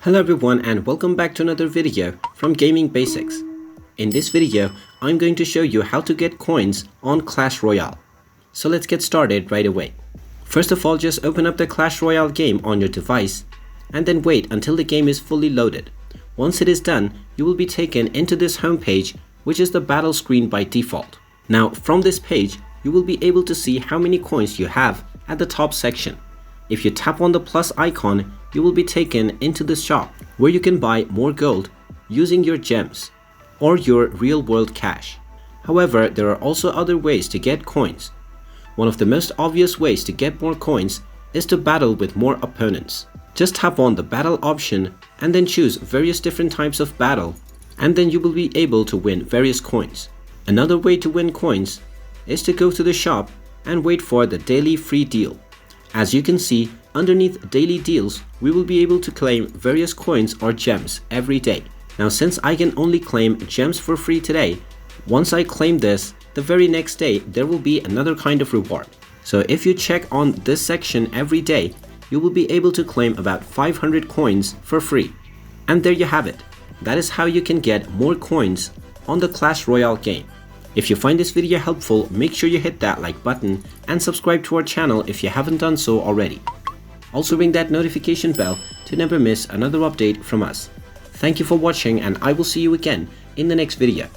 Hello everyone and welcome back to another video from Gaming Basics. In this video, I'm going to show you how to get coins on Clash Royale. So let's get started right away. First of all, just open up the Clash Royale game on your device and then wait until the game is fully loaded. Once it is done, you will be taken into this home page, which is the battle screen by default. Now from this page, you will be able to see how many coins you have at the top section. If you tap on the plus icon, you will be taken into the shop where you can buy more gold using your gems or your real-world cash. However, there are also other ways to get coins. One of the most obvious ways to get more coins is to battle with more opponents. Just tap on the battle option and then choose various different types of battle, and then you will be able to win various coins. Another way to win coins is to go to the shop and wait for the daily free deal. As you can see, underneath daily deals, we will be able to claim various coins or gems every day. Now since I can only claim gems for free today, once I claim this, the very next day there will be another kind of reward. So if you check on this section every day, you will be able to claim about 500 coins for free. And there you have it. That is how you can get more coins on the Clash Royale game. If you find this video helpful, make sure you hit that like button and subscribe to our channel if you haven't done so already. Also ring that notification bell to never miss another update from us. Thank you for watching and I will see you again in the next video.